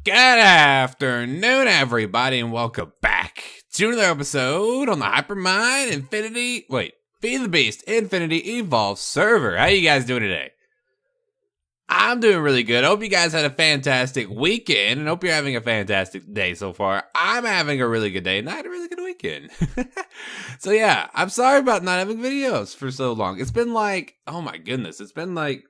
Good afternoon, everybody, and welcome back to another episode on the Hypermine Feed the Beast Infinity Evolve server. How you guys doing today? I'm doing really good. Hope you guys had a fantastic weekend, and hope you're having a fantastic day so far. I'm having a really good day, and I had a really good weekend. So yeah, I'm sorry about not having videos for so long. It's been like, oh my goodness, it's been like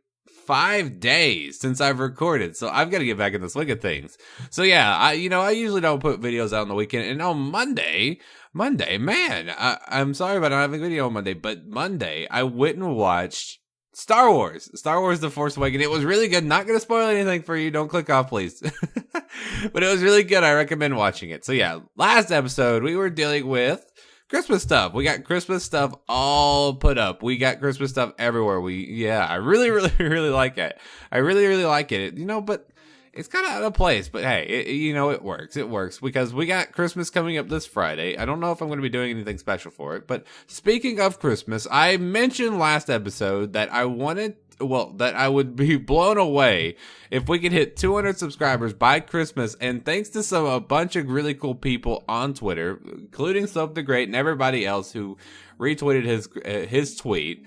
5 days since I've recorded, so I've got to get back in the swing of things. So yeah, I usually don't put videos out on the weekend, and on Monday, man, I'm sorry about not having a video on Monday, but Monday I went and watched Star Wars The Force Awakens. It was really good. Not going to spoil anything for you. Don't click off, please. But it was really good. I recommend watching it. So yeah, last episode we were dealing with Christmas stuff. We got Christmas stuff all put up. We got Christmas stuff everywhere. I really like it. I really like it. But it's kind of out of place. But hey, it works. It works because we got Christmas coming up this Friday. I don't know if I'm going to be doing anything special for it. But speaking of Christmas, I mentioned last episode that I would be blown away if we could hit 200 subscribers by Christmas. And thanks to a bunch of really cool people on Twitter, including Soap the Great and everybody else who retweeted his tweet.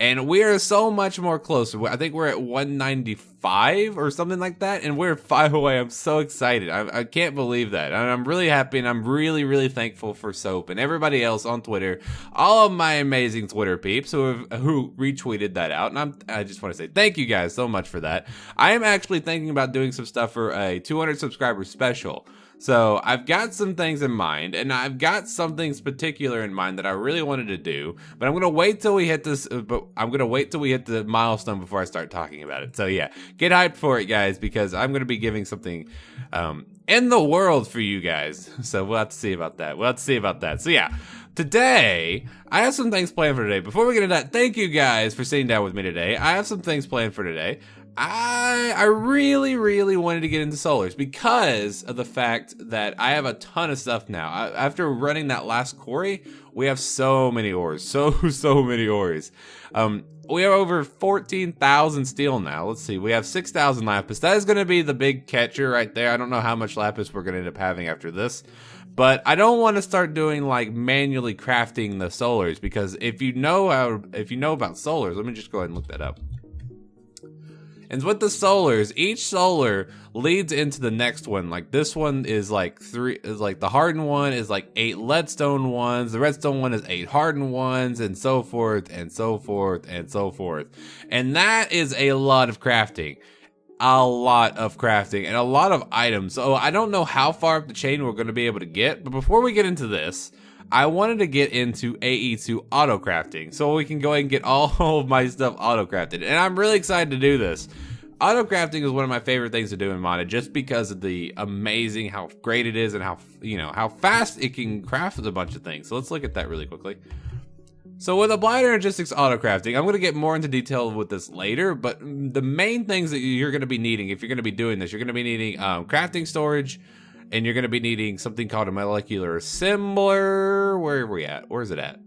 And we are so much more closer. I think we're at 195 or something like that. And we're 5 away. I'm so excited. I can't believe that. And I'm really happy. And I'm really thankful for Soap and everybody else on Twitter. All of my amazing Twitter peeps who retweeted that out. And I just want to say thank you guys so much for that. I am actually thinking about doing some stuff for a 200 subscriber special. So I've got some things in mind, and I've got some things particular in mind that I really wanted to do, but I'm going to wait till we hit this, the milestone before I start talking about it. So yeah, get hyped for it, guys, because I'm going to be giving something in the world for you guys. So we'll have to see about that. So yeah, today, I have some things planned for today. Before we get into that, thank you guys for sitting down with me today. I have some things planned for today. I really wanted to get into solars because of the fact that I have a ton of stuff now. After running that last quarry, we have so many ores. So many ores. We have over 14,000 steel now. Let's see. We have 6,000 lapis. That is going to be the big catcher right there. I don't know how much lapis we're going to end up having after this. But I don't want to start doing like manually crafting the solars because if you know about solars, let me just go ahead and look that up. And with the solars, each solar leads into the next one. Like this one is like the hardened one is like 8 leadstone ones. The redstone one is 8 hardened ones, and so forth and so forth and so forth. And that is a lot of crafting. A lot of crafting and a lot of items. So I don't know how far up the chain we're going to be able to get. But before we get into this, I wanted to get into AE2 Autocrafting so we can go ahead and get all of my stuff auto-crafted. And I'm really excited to do this. Autocrafting is one of my favorite things to do in modded just because of the amazing, how great it is and how fast it can craft a bunch of things. So let's look at that really quickly. So with Applied Energistics Autocrafting, I'm going to get more into detail with this later, but the main things that you're going to be needing if you're going to be doing this, you're going to be needing crafting storage, and you're going to be needing something called a molecular assembler. Where are we at? Where is it at?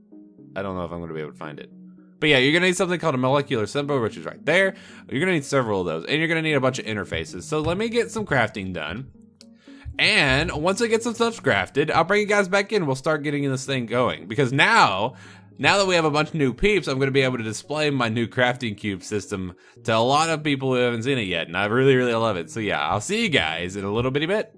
I don't know if I'm going to be able to find it. But yeah, you're going to need something called a molecular assembler, which is right there. You're going to need several of those. And you're going to need a bunch of interfaces. So let me get some crafting done. And once I get some stuff crafted, I'll bring you guys back in. We'll start getting this thing going. Because now that we have a bunch of new peeps, I'm going to be able to display my new crafting cube system to a lot of people who haven't seen it yet. And I really love it. So yeah, I'll see you guys in a little bitty bit.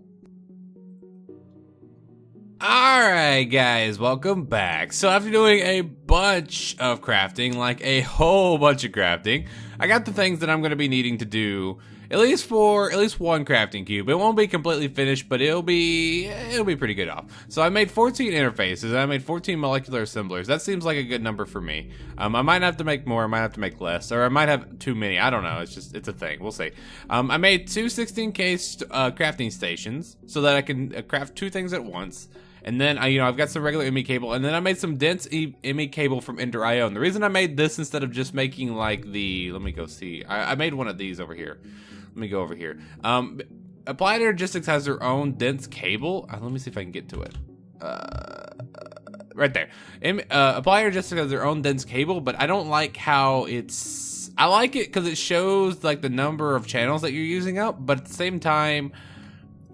Alright guys, welcome back. So after doing a bunch of crafting, like a whole bunch of crafting, I got the things that I'm going to be needing to do at least one crafting cube. It won't be completely finished, but it'll be pretty good off. So I made 14 interfaces and I made 14 molecular assemblers. That seems like a good number for me. I might have to make more, I might have to make less, or I might have too many. I don't know. It's a thing. We'll see. I made 2 16K crafting stations so that I can craft 2 things at once. And then, I've got some regular ME cable, and then I made some dense ME cable from Ender IO. And the reason I made this instead of just making like let me go see. I made one of these over here. Let me go over here. Applied Energistics has their own dense cable. Let me see if I can get to it. Right there. Applied Energistics has their own dense cable, but I don't like how it's... I like it because it shows like the number of channels that you're using up, but at the same time,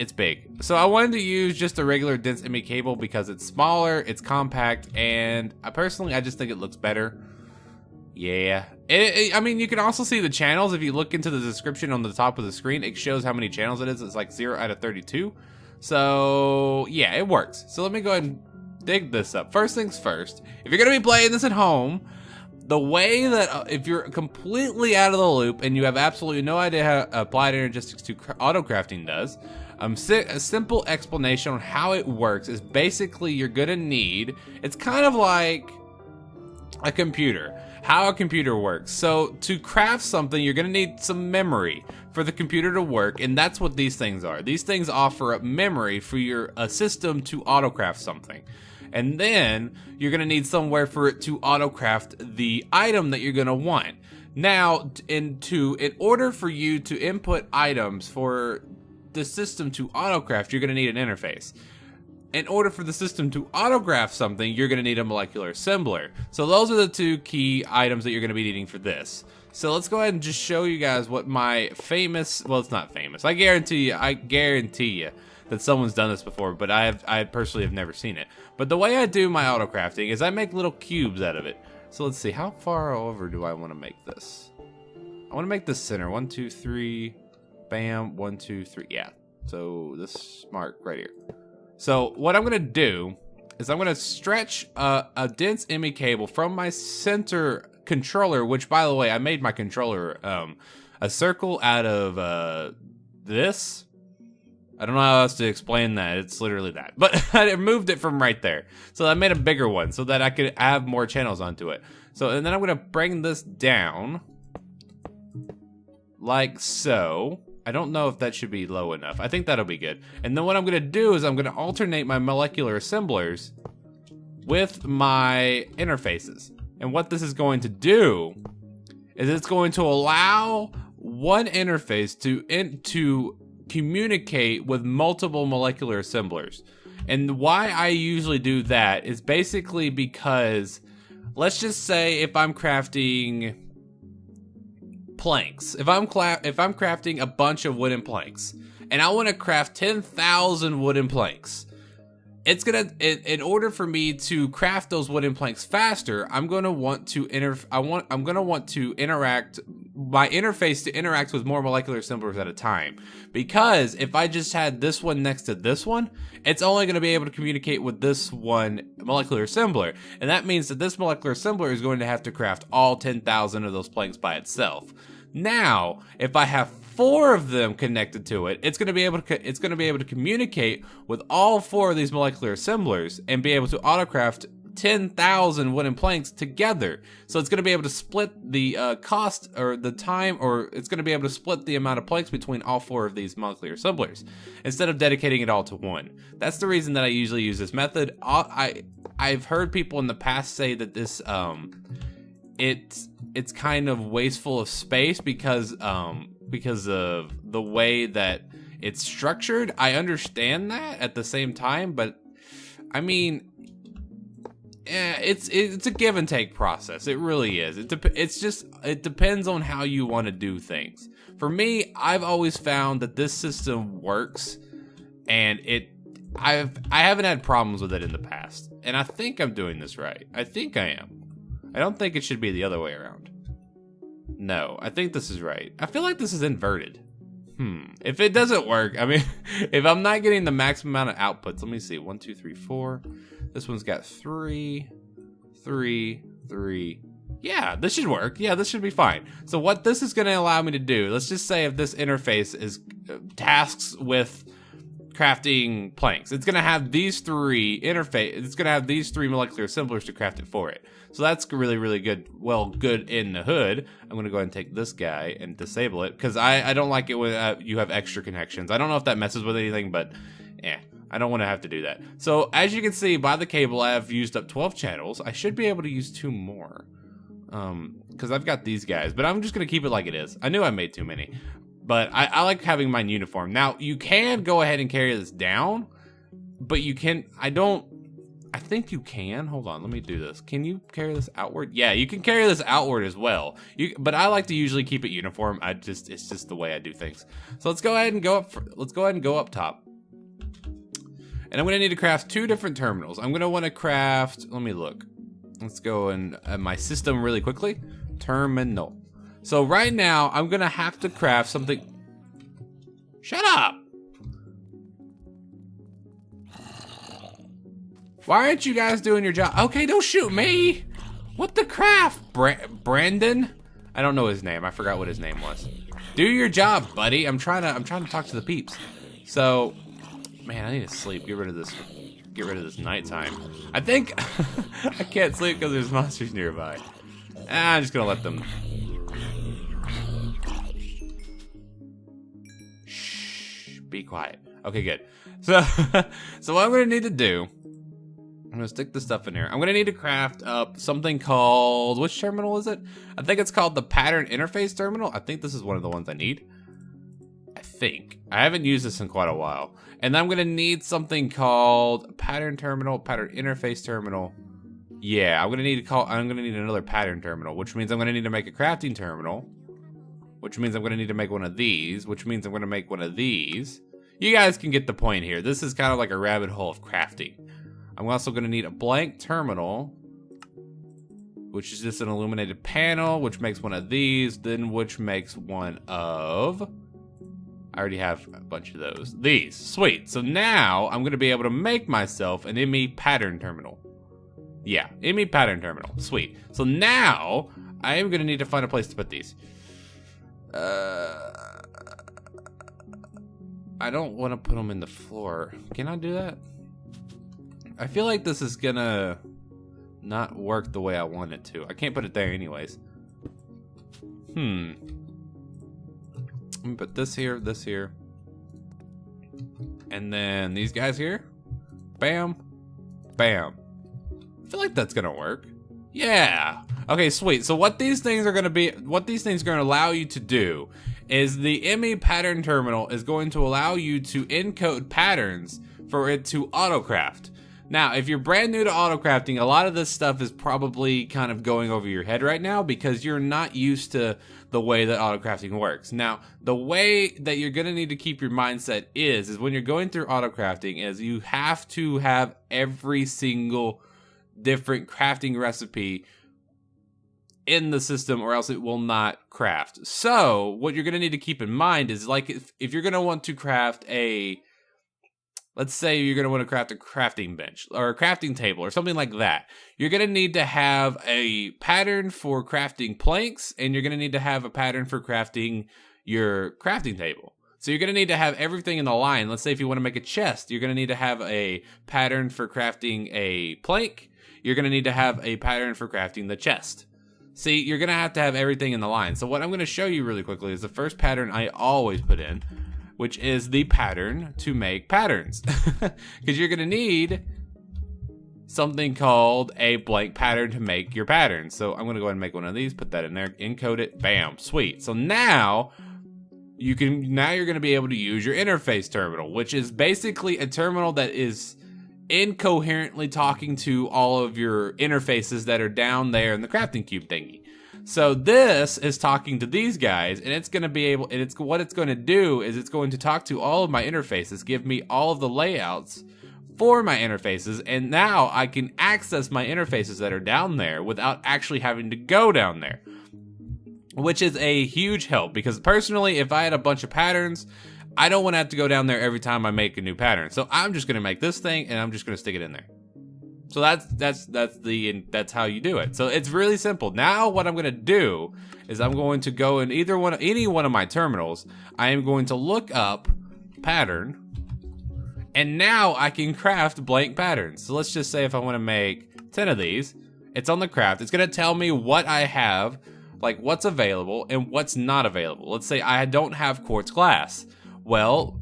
it's big. So I wanted to use just a regular dense ME cable because it's smaller, it's compact, and I just think it looks better. Yeah. I mean, you can also see the channels. If you look into the description on the top of the screen, it shows how many channels it is. It's like 0 out of 32. So, yeah, it works. So let me go ahead and dig this up. First things first, if you're going to be playing this at home, the way that, if you're completely out of the loop and you have absolutely no idea how Applied Energistics 2 Autocrafting does, a simple explanation on how it works is basically you're gonna need, it's kind of like a computer, how a computer works. So to craft something, you're gonna need some memory for the computer to work, and that's what these things are. These things offer up memory for your system to autocraft something. And then you're gonna need somewhere for it to autocraft the item that you're gonna want. Now, in order for you to input items for the system to autocraft, you're gonna need an interface. In order for the system to autograph something, you're gonna need a molecular assembler. So those are the two key items that you're gonna be needing for this. So let's go ahead and just show you guys what my famous, well, it's not famous. I guarantee you that someone's done this before, but I personally have never seen it. But the way I do my autocrafting is I make little cubes out of it. So let's see, how far over do I want to make this? I want to make this center. 1, 2, 3, bam, 1, 2, 3. Yeah, so this mark right here. So what I'm gonna do is I'm gonna stretch a dense ME cable from my center controller, which, by the way, I made my controller a circle out of this. I don't know how else to explain that. It's literally that. But I moved it from right there. So I made a bigger one so that I could have more channels onto it. So, and then I'm going to bring this down like so. I don't know if that should be low enough. I think that'll be good. And then what I'm going to do is I'm going to alternate my molecular assemblers with my interfaces. And what this is going to do is it's going to allow one interface to communicate with multiple molecular assemblers. And why I usually do that is basically because, let's just say if I'm crafting planks, if I'm crafting a bunch of wooden planks and I want to craft 10,000 wooden planks, it's gonna, in order for me to craft those wooden planks faster, I'm gonna want to interact, my interface to interact with more molecular assemblers at a time. Because if I just had this one next to this one, it's only gonna be able to communicate with this one molecular assembler. And that means that this molecular assembler is going to have to craft all 10,000 of those planks by itself. Now, if I have 4 of them connected to it, it's going to be able to communicate with all 4 of these molecular assemblers and be able to autocraft 10,000 wooden planks together. So it's going to be able to split the cost or the time, or it's going to be able to split the amount of planks between all 4 of these molecular assemblers instead of dedicating it all to one. That's the reason that I usually use this method. I've heard people in the past say that this it's kind of wasteful of space because of the way that it's structured. I understand that at the same time, but I mean, it's a give and take process. It really is. It depends on how you want to do things. For me, I've always found that this system works, and I haven't had problems with it in the past, and I think I'm doing this right. I think I am. I don't think it should be the other way around. No, I think this is right. I feel like this is inverted. If it doesn't work, I mean, if I'm not getting the maximum amount of outputs, let me see. 1, 2, 3, 4. This one's got 3, 3, 3. Yeah, this should work. Yeah, this should be fine. So what this is going to allow me to do, let's just say if this interface is tasks with crafting planks, it's going to have these 3 it's going to have these 3 molecular assemblers to craft it for it. So that's really, really good. Well, good in the hood. I'm going to go ahead and take this guy and disable it because I don't like it when you have extra connections. I don't know if that messes with anything, but I don't want to have to do that. So as you can see by the cable, I have used up 12 channels. I should be able to use 2 more because I've got these guys, but I'm just going to keep it like it is. I knew I made too many. But I like having mine uniform. Now, you can go ahead and carry this down, but you can, I think you can. Hold on, let me do this. Can you carry this outward? Yeah, you can carry this outward as well. But I like to usually keep it uniform. It's just the way I do things. So let's go ahead and go up top. And I'm going to need to craft 2 different terminals. I'm going to want to craft, let me look. Let's go in my system really quickly. Terminal. So right now, I'm going to have to craft something. Shut up. Why aren't you guys doing your job? Okay, don't shoot me. What the craft? Brandon? I don't know his name. I forgot what his name was. Do your job, buddy. I'm trying to talk to the peeps. So, man, I need to sleep. Get rid of this. Get rid of this nighttime. I think I can't sleep because there's monsters nearby. I'm just gonna let them. Shh. Be quiet. Okay, good. So, so what I'm gonna need to do. I'm gonna stick the stuff in here. I'm gonna need to craft up something called, which terminal is it? I think it's called the pattern interface terminal. I think this is one of the ones I need. I think. I haven't used this in quite a while. And I'm gonna need something called pattern terminal, pattern interface terminal. Yeah, I'm gonna need another pattern terminal, which means I'm gonna need to make a crafting terminal, which means I'm gonna need to make one of these, which means I'm gonna make one of these. You guys can get the point here. This is kind of like a rabbit hole of crafting. I'm also going to need a blank terminal, which is just an illuminated panel, which makes one of these, then which makes one of... I already have a bunch of those. These. Sweet. So now I'm going to be able to make myself an ME pattern terminal. Yeah, ME pattern terminal. Sweet. So now I am going to need to find a place to put these. I don't want to put them in the floor. Can I do that? I feel like this is gonna not work the way I want it to. I can't put it there anyways. I'm gonna put this here, and then these guys here. Bam, bam. I feel like that's gonna work. Yeah. Okay, sweet. So what these things are gonna allow you to do is the ME pattern terminal is going to allow you to encode patterns for it to autocraft. Now, if you're brand new to autocrafting, a lot of this stuff is probably kind of going over your head right now because you're not used to the way that autocrafting works. Now, the way that you're going to need to keep your mindset is when you're going through autocrafting is you have to have every single different crafting recipe in the system or else it will not craft. So, what you're going to need to keep in mind is like if you're going to want to craft a... Let's say you're going to want to craft a crafting bench or a crafting table or something like that. You're going to need to have a pattern for crafting planks and you're going to need to have a pattern for crafting your crafting table. So you're going to need to have everything in the line. Let's say if you want to make a chest, you're going to need to have a pattern for crafting a plank. You're going to need to have a pattern for crafting the chest. See, you're going to have everything in the line. So what I'm going to show you really quickly is the first pattern I always put in, which is the pattern to make patterns. Because you're gonna need something called a blank pattern to make your pattern. So I'm gonna go ahead and make one of these, put that in there, encode it, bam, sweet. So now you're gonna be able to use your interface terminal, which is basically a terminal that is incoherently talking to all of your interfaces that are down there in the crafting cube thingy. So this is talking to these guys, and it's going to be able, and what it's going to do is it's going to talk to all of my interfaces, give me all of the layouts for my interfaces, and now I can access my interfaces that are down there without actually having to go down there, which is a huge help because personally, if I had a bunch of patterns, I don't want to have to go down there every time I make a new pattern. So I'm just going to make this thing, and I'm just going to stick it in there. So that's how you do it. So it's really simple. Now what I'm going to do is I'm going to go in any one of my terminals. I am going to look up pattern, and now I can craft blank patterns. So let's just say if I want to make 10 of these, it's on the craft. It's going to tell me what I have, like what's available and what's not available. Let's say I don't have quartz glass. Well,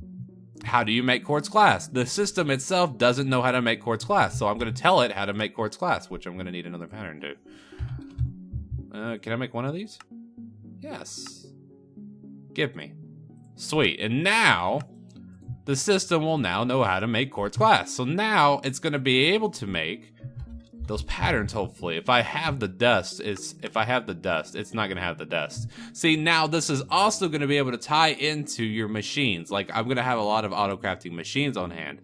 how do you make quartz glass? The system itself doesn't know how to make quartz glass, so I'm going to tell it how to make quartz glass, which I'm going to need another pattern to. Can I make one of these? Yes. Give me. Sweet. And now, the system will now know how to make quartz glass. So now, it's going to be able to make those patterns, hopefully. If I have the dust, it's not going to have the dust. See, now this is also going to be able to tie into your machines. Like, I'm going to have a lot of autocrafting machines on hand.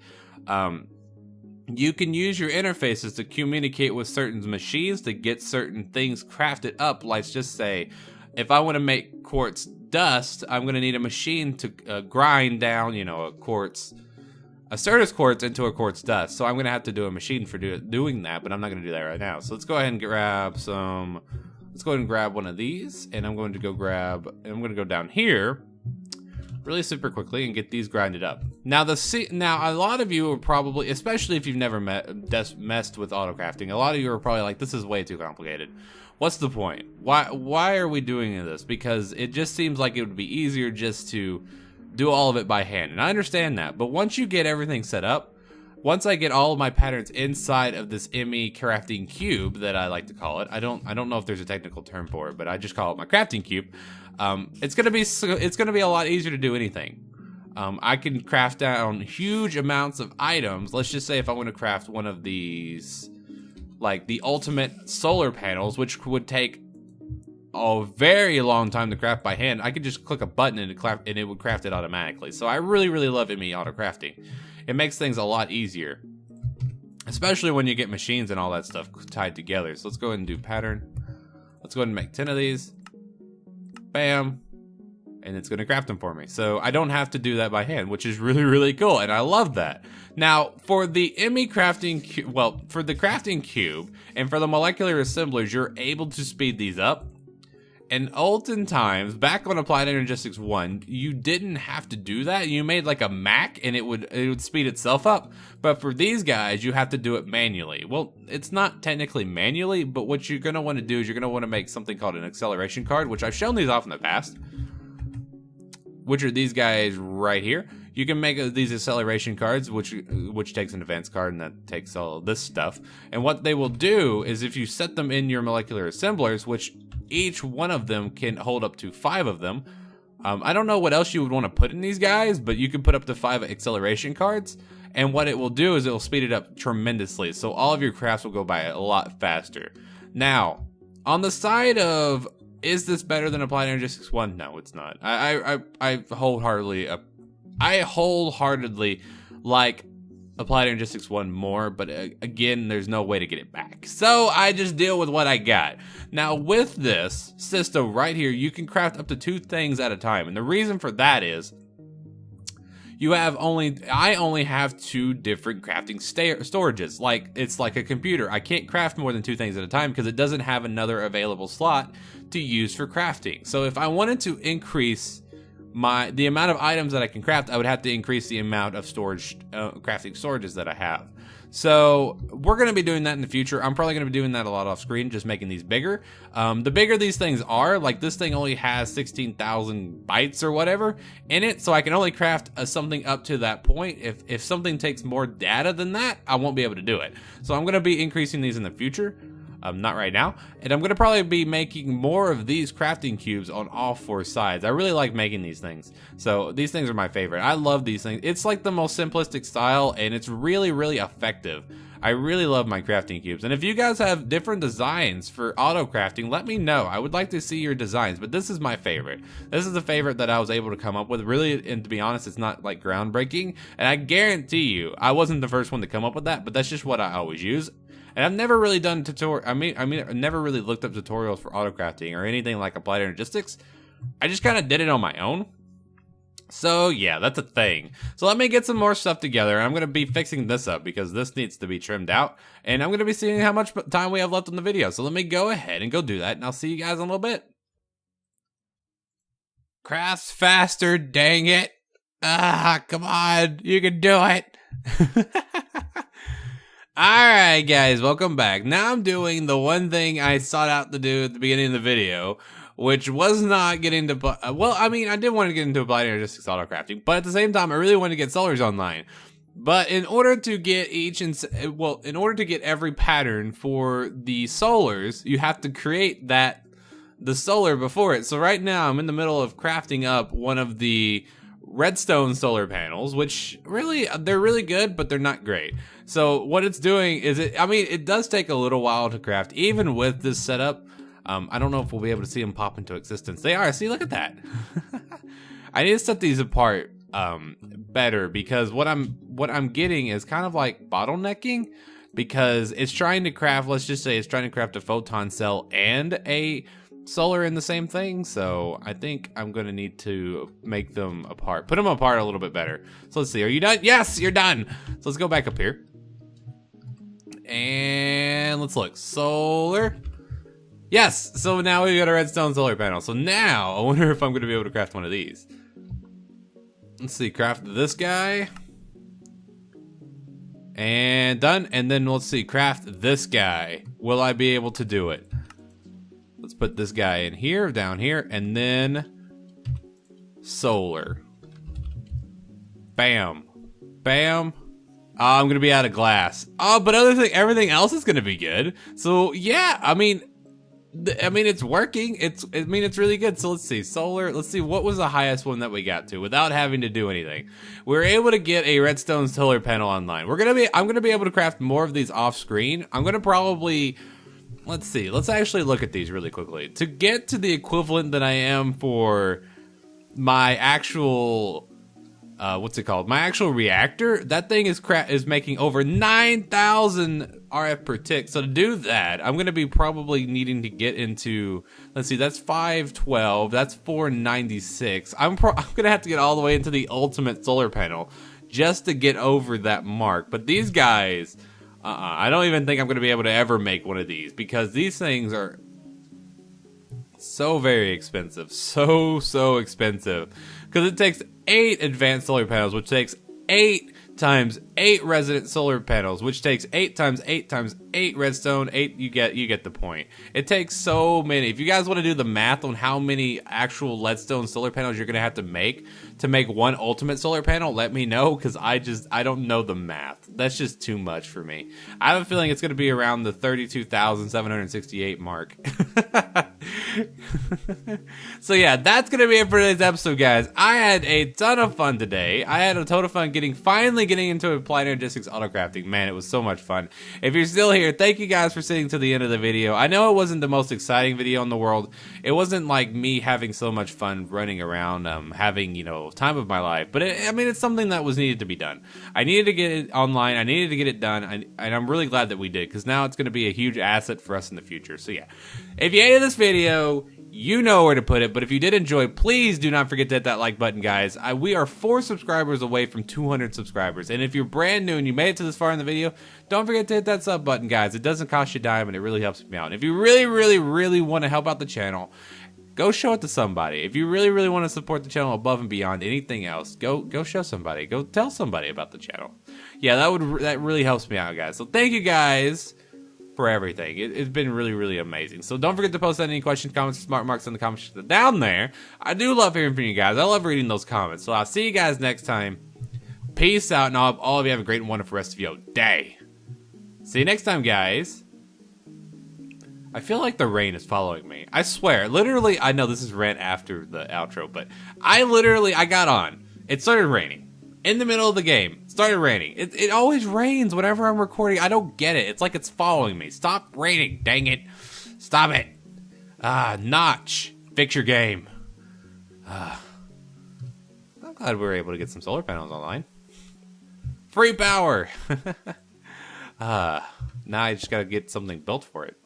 you can use your interfaces to communicate with certain machines to get certain things crafted up. Let's just say, if I want to make quartz dust, I'm going to need a machine to grind down, you know, a Certus quartz into a quartz dust. So I'm going to have to do a machine for doing that, but I'm not going to do that right now. So let's go ahead and grab some. Let's go ahead and grab one of these, and I'm going to go down here really super quickly and get these grinded up. Now a lot of you are probably, especially if you've never messed with autocrafting, a lot of you are probably like, this is way too complicated. What's the point? Why are we doing this? Because it just seems like it would be easier just to do all of it by hand. And I understand that, but once you get everything set up, once I get all of my patterns inside of this ME crafting cube that I like to call it, I don't know if there's a technical term for it, but I just call it my crafting cube. It's gonna be a lot easier to do anything. I can craft down huge amounts of items. Let's just say if I want to craft one of these, like the ultimate solar panels, which would take a very long time to craft by hand, I could just click a button and it would craft it automatically. So I really, really love ME Autocrafting. It makes things a lot easier, especially when you get machines and all that stuff tied together. So let's go ahead and do pattern. Let's go ahead and make 10 of these. Bam. And it's going to craft them for me. So I don't have to do that by hand, which is really, really cool. And I love that. Now, for the ME crafting, for the crafting cube and for the molecular assemblers, you're able to speed these up. And olden times, back on Applied Energistics 1, you didn't have to do that. You made like a Mac and it would speed itself up. But for these guys, you have to do it manually. Well, it's not technically manually, but what you're going to want to do is you're going to want to make something called an acceleration card, which I've shown these off in the past, which are these guys right here. You can make these acceleration cards, which takes an advanced card, and that takes all this stuff. And what they will do is if you set them in your molecular assemblers, which each one of them can hold up to 5 of them. I don't know what else you would want to put in these guys, but you can put up to 5 acceleration cards. And what it will do is it will speed it up tremendously. So all of your crafts will go by a lot faster. Now, on the side of, is this better than Applied Energistics 1? No, it's not. I wholeheartedly like Applied Energistics 1 more, but again, there's no way to get it back. So I just deal with what I got. Now with this system right here, you can craft up to 2 things at a time. And the reason for that is, I only have 2 different crafting storages. Like, it's like a computer. I can't craft more than 2 things at a time because it doesn't have another available slot to use for crafting. So if I wanted to increase the amount of items that I can craft, I would have to increase the amount of crafting storages that I have. So we're going to be doing that in the future. I'm probably going to be doing that a lot off screen, just making these bigger. The bigger these things are, like this thing only has 16,000 bytes or whatever in it, so I can only craft something up to that point. If something takes more data than that, I won't be able to do it. So I'm going to be increasing these in the future. Not right now. And I'm going to probably be making more of these crafting cubes on all 4 sides. I really like making these things. So these things are my favorite. I love these things. It's like the most simplistic style, and it's really, really effective. I really love my crafting cubes. And if you guys have different designs for auto crafting, let me know. I would like to see your designs, but this is my favorite. This is the favorite that I was able to come up with. Really, and to be honest, it's not like groundbreaking. And I guarantee you, I wasn't the first one to come up with that, but that's just what I always use. And I've never really done tutorial. I've never really looked up tutorials for autocrafting or anything like Applied Energistics. I just kind of did it on my own. So yeah, that's a thing. So let me get some more stuff together. I'm going to be fixing this up because this needs to be trimmed out. And I'm going to be seeing how much time we have left on the video. So let me go ahead and go do that. And I'll see you guys in a little bit. Crafts faster, dang it. Come on. You can do it. Alright guys, welcome back. Now I'm doing the one thing I sought out to do at the beginning of the video, which was not getting to, I did want to get into Applied Energistics Autocrafting, but at the same time, I really wanted to get solars online. But in order to get in order to get every pattern for the solars, you have to create the solar before it. So right now, I'm in the middle of crafting up one of the redstone solar panels, which they're really good, but they're not great. So what it's doing is it does take a little while to craft, even with this setup. I don't know if we'll be able to see them pop into existence. They are. See, look at that. I need to set these apart better, because what I'm getting is kind of like bottlenecking, because it's trying to craft, let's just say it's trying to craft a photon cell and a solar in the same thing. So I think I'm gonna need to make them apart, put them apart a little bit better. So let's see, are you done? Yes, you're done. So let's go back up here and let's look. Solar. Yes, so now we got a redstone solar panel. So now I wonder if I'm gonna be able to craft one of these. Let's see, craft this guy. And done. And then let's see, craft this guy. Will I be able to do it? Let's put this guy in here, down here, and then solar. Bam. Bam. Oh, I'm gonna be out of glass. Oh, but everything else is gonna be good. So yeah, I mean it's working. It's really good. So let's see, solar. Let's see, what was the highest one that we got to without having to do anything? We were able to get a redstone solar panel online. I'm gonna be able to craft more of these off screen. I'm gonna probably. Let's see. Let's actually look at these really quickly. To get to the equivalent that I am for my actual, what's it called? My actual reactor. That thing is making over 9,000 RF per tick. So to do that, I'm going to be probably needing to get into, let's see, that's 512. That's 496. I'm going to have to get all the way into the ultimate solar panel just to get over that mark. But these guys... I don't even think I'm going to be able to ever make one of these, because these things are so very expensive. So expensive. Because it takes 8 advanced solar panels, which takes 8 times 8 resident solar panels, which takes 8 times 8 times 8 redstone. 8, you get the point. It takes so many. If you guys want to do the math on how many actual leadstone solar panels you're going to have to make one ultimate solar panel, let me know, because I don't know the math. That's just too much for me. I have a feeling it's going to be around the 32,768 mark. So yeah, that's going to be it for today's episode, guys. I had a ton of fun today. I had a ton of fun finally getting into Applied Energistics Autocrafting. Man, it was so much fun. If you're still here, thank you guys for sitting to the end of the video. I know it wasn't the most exciting video in the world. It wasn't like me having so much fun running around, having, time of my life. But it's something that was needed to be done. I needed to get it online. I needed to get it done. And I'm really glad that we did, because now it's going to be a huge asset for us in the future. So yeah, if you hated this video, you know where to put it. But if you did enjoy, please do not forget to hit that like button, guys. We are 4 subscribers away from 200 subscribers. And if you're brand new and you made it to this far in the video, don't forget to hit that sub button, guys. It doesn't cost you a dime, and it really helps me out. And if you really want to help out the channel, go show it to somebody. If you really want to support the channel above and beyond anything else, go show somebody. Go tell somebody about the channel. Yeah, that really helps me out, guys. So thank you guys for everything. It's been really amazing. So don't forget to post any questions, comments, smart marks in the comments down there. I do love hearing from you guys. I love reading those comments. So I'll see you guys next time. Peace out, and all of you have a great and wonderful rest of your day. See you next time, guys. I feel like the rain is following me. I swear. Literally, I know this is rant after the outro, but I got on. It started raining. In the middle of the game, it started raining. It always rains whenever I'm recording. I don't get it. It's like it's following me. Stop raining, dang it. Stop it. Notch. Fix your game. I'm glad we were able to get some solar panels online. Free power. Now I just gotta get something built for it.